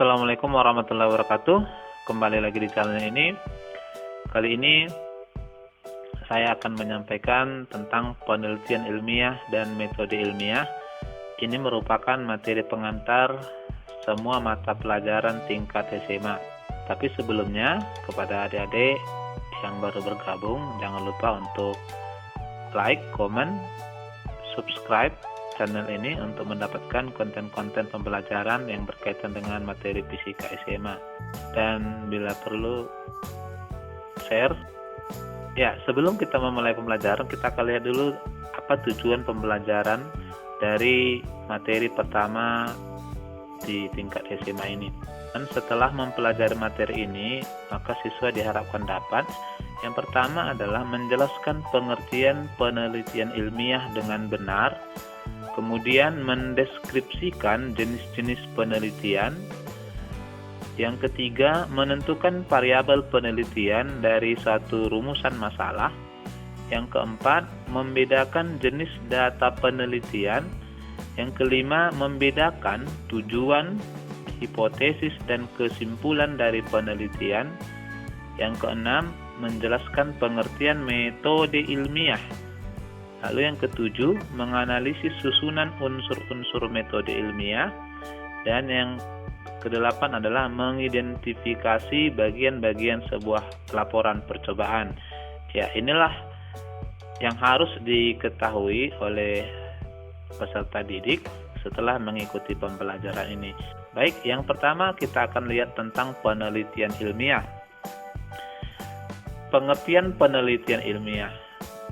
Assalamualaikum warahmatullahi wabarakatuh. Kembali lagi di channel ini. Kali ini saya akan menyampaikan tentang penelitian ilmiah dan metode ilmiah. Ini merupakan materi pengantar semua mata pelajaran tingkat SMA. Tapi sebelumnya, kepada adik-adik yang baru bergabung, jangan lupa untuk like, comment, subscribe channel ini untuk mendapatkan konten-konten pembelajaran yang berkaitan dengan materi fisika SMA, dan bila perlu share. Ya, sebelum kita memulai pembelajaran, kita akan lihat dulu apa tujuan pembelajaran dari materi pertama di tingkat SMA ini. Dan setelah mempelajari materi ini, maka siswa diharapkan dapat yang pertama adalah menjelaskan pengertian penelitian ilmiah dengan benar, kemudian mendeskripsikan jenis-jenis penelitian. Yang ketiga, menentukan variabel penelitian dari suatu rumusan masalah. Yang keempat, membedakan jenis data penelitian. Yang kelima, membedakan tujuan, hipotesis, dan kesimpulan dari penelitian. Yang keenam, menjelaskan pengertian metode ilmiah. Lalu yang ketujuh, menganalisis susunan unsur-unsur metode ilmiah. Dan yang kedelapan adalah mengidentifikasi bagian-bagian sebuah laporan percobaan. Ya, inilah yang harus diketahui oleh peserta didik setelah mengikuti pembelajaran ini. Baik, yang pertama kita akan lihat tentang penelitian ilmiah. Pengertian penelitian ilmiah.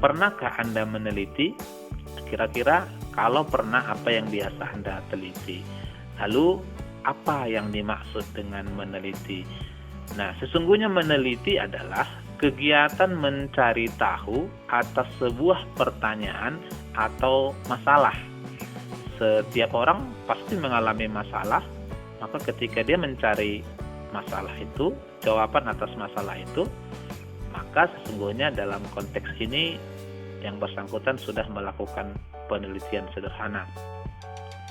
Pernahkah Anda meneliti? Kira-kira kalau pernah, apa yang biasa Anda teliti? Lalu, apa yang dimaksud dengan meneliti? Nah, sesungguhnya meneliti adalah kegiatan mencari tahu atas sebuah pertanyaan atau masalah. Setiap orang pasti mengalami masalah, maka ketika dia mencari masalah itu, jawaban atas masalah itu, maka sesungguhnya dalam konteks ini yang bersangkutan sudah melakukan penelitian sederhana.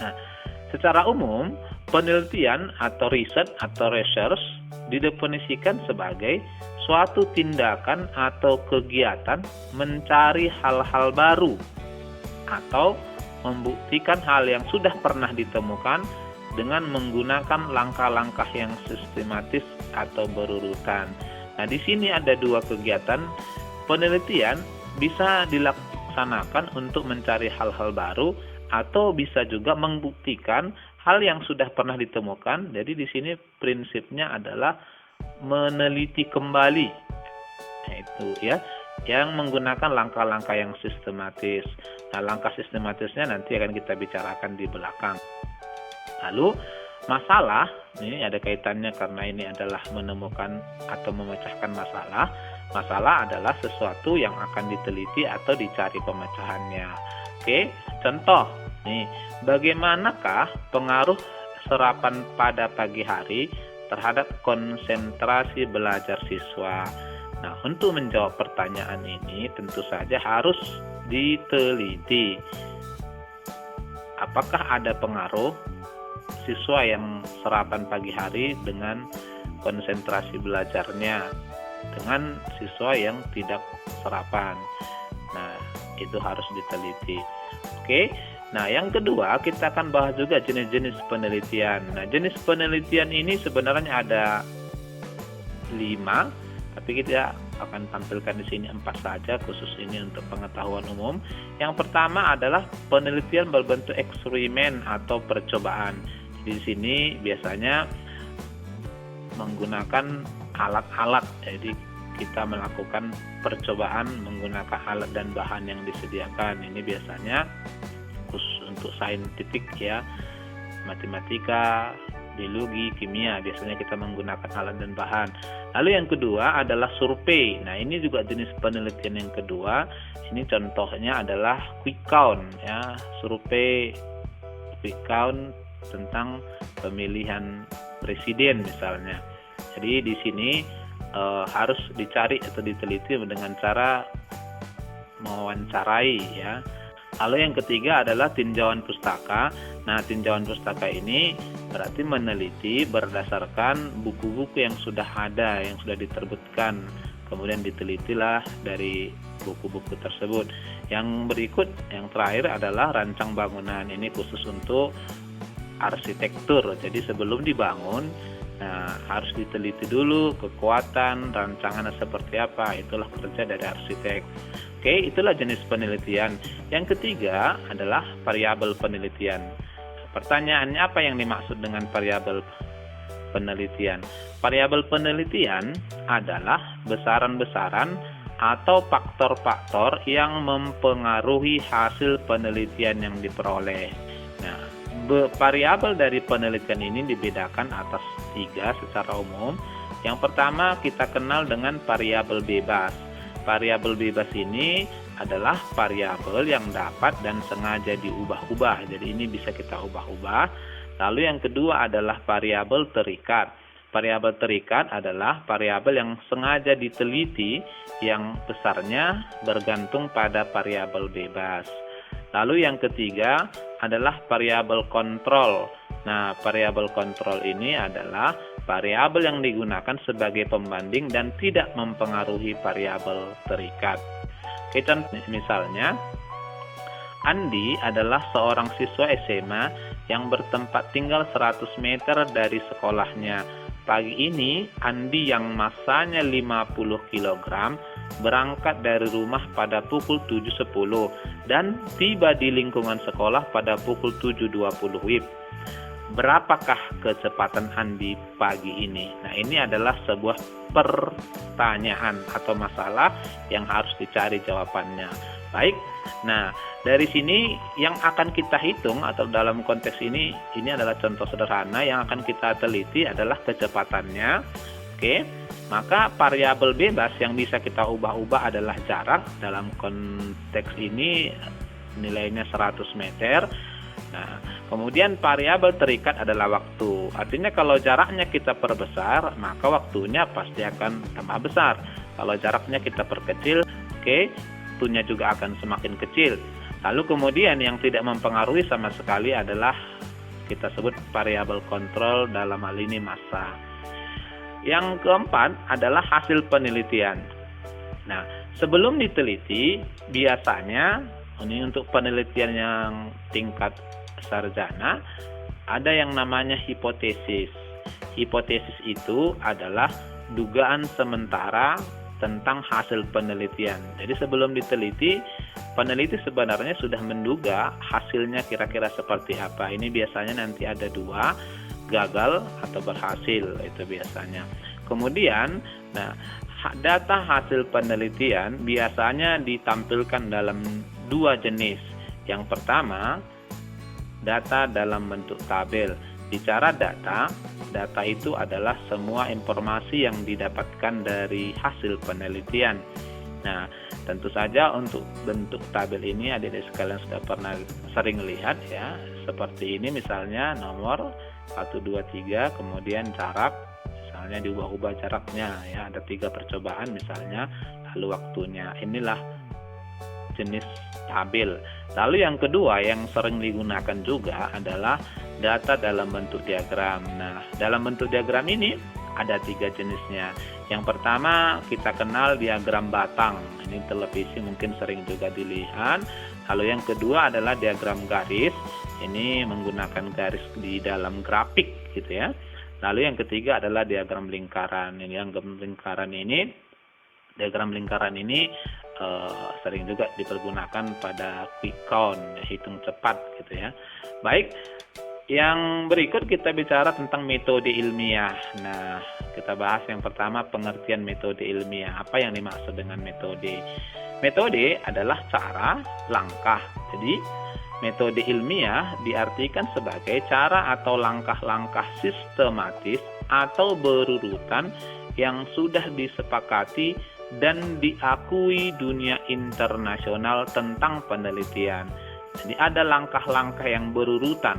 Nah, secara umum, penelitian atau riset atau research didefinisikan sebagai suatu tindakan atau kegiatan mencari hal-hal baru atau membuktikan hal yang sudah pernah ditemukan dengan menggunakan langkah-langkah yang sistematis atau berurutan. Nah, di sini ada dua kegiatan. Penelitian bisa dilaksanakan untuk mencari hal-hal baru atau bisa juga membuktikan hal yang sudah pernah ditemukan. Jadi di sini prinsipnya adalah meneliti kembali. Nah, itu ya, yang menggunakan langkah-langkah yang sistematis. Nah, langkah sistematisnya nanti akan kita bicarakan di belakang. Lalu masalah, ini ada kaitannya karena ini adalah menemukan atau memecahkan masalah. Masalah adalah sesuatu yang akan diteliti atau dicari pemecahannya. Oke, contoh nih, bagaimanakah pengaruh sarapan pada pagi hari terhadap konsentrasi belajar siswa? Nah, untuk menjawab pertanyaan ini tentu saja harus diteliti. Apakah ada pengaruh siswa yang sarapan pagi hari dengan konsentrasi belajarnya dengan siswa yang tidak sarapan? Nah, itu harus diteliti. Oke. Nah, yang kedua kita akan bahas juga jenis-jenis penelitian. Nah, jenis penelitian ini sebenarnya ada 5, tapi kita akan tampilkan di sini 4 saja, khusus ini untuk pengetahuan umum. Yang pertama adalah penelitian berbentuk eksperimen atau percobaan. Di sini biasanya menggunakan alat-alat, jadi kita melakukan percobaan menggunakan alat dan bahan yang disediakan. Ini biasanya khusus untuk saintifik ya, matematika, biologi, kimia, biasanya kita menggunakan alat dan bahan. Lalu yang kedua adalah survei. Nah, ini juga jenis penelitian yang kedua. Ini contohnya adalah quick count ya, survei quick count tentang pemilihan presiden misalnya. Jadi di sini harus dicari atau diteliti dengan cara mewawancarai ya. Lalu yang ketiga adalah tinjauan pustaka. Nah, tinjauan pustaka ini berarti meneliti berdasarkan buku-buku yang sudah ada, yang sudah diterbitkan. Kemudian ditelitilah dari buku-buku tersebut. Yang berikut, yang terakhir adalah rancang bangunan. Ini khusus untuk arsitektur. Jadi sebelum dibangun, harus diteliti dulu kekuatan, rancangannya seperti apa. Itulah kerja dari arsitek. Oke, itulah jenis penelitian. Yang ketiga adalah variabel penelitian. Pertanyaannya, apa yang dimaksud dengan variabel penelitian? Variabel penelitian adalah besaran-besaran atau faktor-faktor yang mempengaruhi hasil penelitian yang diperoleh. Nah, variabel dari penelitian ini dibedakan atas 3 secara umum. Yang pertama kita kenal dengan variabel bebas. Variabel bebas ini adalah variabel yang dapat dan sengaja diubah-ubah. Jadi ini bisa kita ubah-ubah. Lalu yang kedua adalah variabel terikat. Variabel terikat adalah variabel yang sengaja diteliti yang besarnya bergantung pada variabel bebas. Lalu yang ketiga adalah variabel kontrol. Nah, variabel kontrol ini adalah variabel yang digunakan sebagai pembanding dan tidak mempengaruhi variabel terikat. Oke, contoh misalnya, Andi adalah seorang siswa SMA yang bertempat tinggal 100 meter dari sekolahnya. Pagi ini, Andi yang masanya 50 kg berangkat dari rumah pada pukul 7.10 dan tiba di lingkungan sekolah pada pukul 7.20 WIB. Berapakah kecepatan Andi pagi ini? Nah, ini adalah sebuah pertanyaan atau masalah yang harus dicari jawabannya. Baik, nah dari sini yang akan kita hitung atau dalam konteks ini adalah contoh sederhana yang akan kita teliti adalah kecepatannya. Oke, maka variabel bebas yang bisa kita ubah-ubah adalah jarak. Dalam konteks ini nilainya 100 meter. Nah, kemudian variabel terikat adalah waktu. Artinya kalau jaraknya kita perbesar, maka waktunya pasti akan tambah besar. Kalau jaraknya kita perkecil, waktunya juga akan semakin kecil. Lalu kemudian yang tidak mempengaruhi sama sekali adalah kita sebut variabel kontrol, dalam hal ini massa. Yang keempat adalah hasil penelitian. Nah, sebelum diteliti, biasanya ini untuk penelitian yang tingkat sarjana, ada yang namanya hipotesis. Hipotesis itu adalah dugaan sementara tentang hasil penelitian. Jadi sebelum diteliti, peneliti sebenarnya sudah menduga hasilnya kira-kira seperti apa. Ini biasanya nanti ada 2, gagal atau berhasil, itu biasanya. Kemudian, data hasil penelitian biasanya ditampilkan dalam 2 jenis. Yang pertama, data dalam bentuk tabel. Bicara data itu adalah semua informasi yang didapatkan dari hasil penelitian. Nah, tentu saja untuk bentuk tabel ini adik-adik sekalian sudah pernah sering lihat ya. Seperti ini misalnya nomor 1, 2, 3, kemudian jarak, misalnya diubah-ubah jaraknya ya, ada 3 percobaan misalnya, lalu waktunya. Inilah jenis tabel. Lalu yang kedua yang sering digunakan juga adalah data dalam bentuk diagram. Nah, dalam bentuk diagram ini ada 3 jenisnya. Yang pertama kita kenal diagram batang. Ini televisi mungkin sering juga dilihat. Lalu yang kedua adalah diagram garis. Ini menggunakan garis di dalam grafik gitu ya. Lalu yang ketiga adalah diagram lingkaran. Ini diagram lingkaran ini sering juga dipergunakan pada quick count, hitung cepat gitu ya. Baik, yang berikut kita bicara tentang metode ilmiah. Nah, kita bahas yang pertama pengertian metode ilmiah. Apa yang dimaksud dengan metode? Metode adalah cara, langkah. Jadi, metode ilmiah diartikan sebagai cara atau langkah-langkah sistematis atau berurutan yang sudah disepakati dan diakui dunia internasional tentang penelitian. Jadi ada langkah-langkah yang berurutan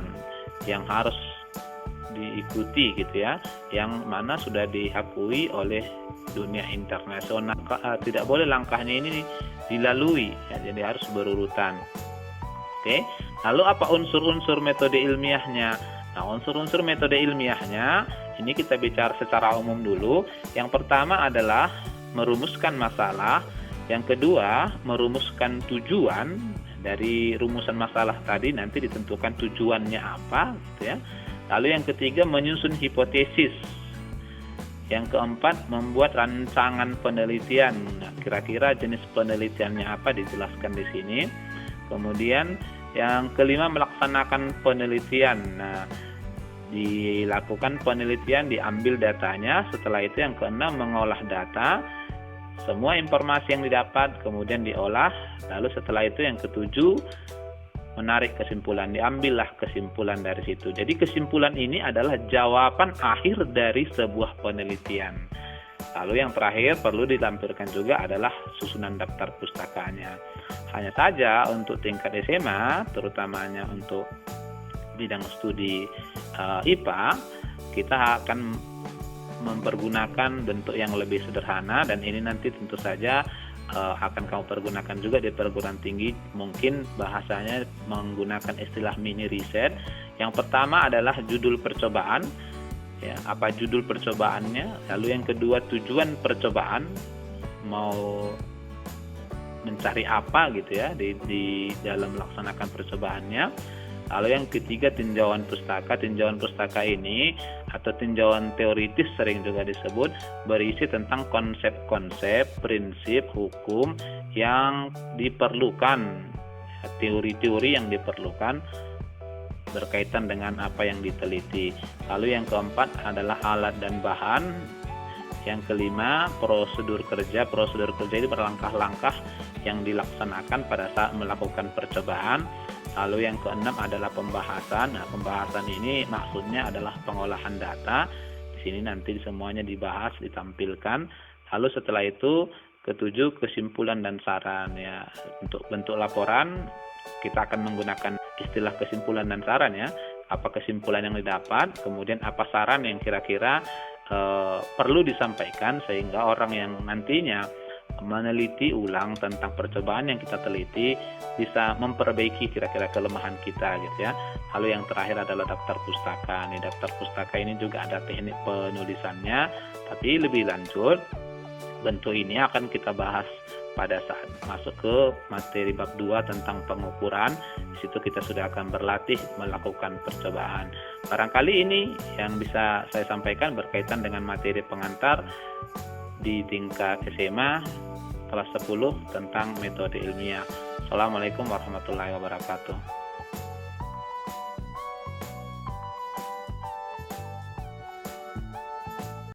yang harus diikuti gitu ya, yang mana sudah diakui oleh dunia internasional. Tidak boleh langkahnya ini dilalui ya, jadi harus berurutan. Oke. Lalu apa unsur-unsur metode ilmiahnya? Nah, unsur-unsur metode ilmiahnya ini kita bicara secara umum dulu. Yang pertama adalah merumuskan masalah, yang kedua merumuskan tujuan. Dari rumusan masalah tadi nanti ditentukan tujuannya apa gitu ya. Lalu yang ketiga menyusun hipotesis. Yang keempat membuat rancangan penelitian. Nah, kira-kira jenis penelitiannya apa dijelaskan di sini. Kemudian yang kelima melaksanakan penelitian. Nah, dilakukan penelitian, diambil datanya. Setelah itu yang keenam mengolah data. Semua informasi yang didapat kemudian diolah. Lalu setelah itu yang ketujuh menarik kesimpulan. Diambillah kesimpulan dari situ. Jadi kesimpulan ini adalah jawaban akhir dari sebuah penelitian. Lalu yang terakhir perlu dilampirkan juga adalah susunan daftar pustakanya. Hanya saja untuk tingkat SMA, terutamanya untuk bidang studi IPA, kita akan mempergunakan bentuk yang lebih sederhana, dan ini nanti tentu saja akan kamu pergunakan juga di perguruan tinggi. Mungkin bahasanya menggunakan istilah mini riset. Yang pertama adalah judul percobaan, ya, apa judul percobaannya. Lalu yang kedua tujuan percobaan, mau mencari apa gitu ya di dalam melaksanakan percobaannya. Lalu yang ketiga tinjauan pustaka. Tinjauan pustaka ini atau tinjauan teoritis sering juga disebut, berisi tentang konsep-konsep, prinsip, hukum yang diperlukan, teori-teori yang diperlukan berkaitan dengan apa yang diteliti. Lalu yang keempat adalah alat dan bahan. Yang kelima prosedur kerja. Prosedur kerja ini berlangkah-langkah yang dilaksanakan pada saat melakukan percobaan. Lalu yang keenam adalah pembahasan. Nah, pembahasan ini maksudnya adalah pengolahan data. Di sini nanti semuanya dibahas, ditampilkan. Lalu setelah itu ketujuh kesimpulan dan saran ya. Untuk bentuk laporan kita akan menggunakan istilah kesimpulan dan saran ya. Apa kesimpulan yang didapat, kemudian apa saran yang kira-kira perlu disampaikan sehingga orang yang nantinya meneliti ulang tentang percobaan yang kita teliti bisa memperbaiki kira-kira kelemahan kita gitu ya. Lalu yang terakhir adalah daftar pustaka. Nih, daftar pustaka ini juga ada teknik penulisannya, tapi lebih lanjut bentuk ini akan kita bahas pada saat masuk ke materi bab 2 tentang pengukuran. Di situ kita sudah akan berlatih melakukan percobaan. Barangkali ini yang bisa saya sampaikan berkaitan dengan materi pengantar di tingkat SMA kelas 10 tentang metode ilmiah. Assalamualaikum warahmatullahi wabarakatuh.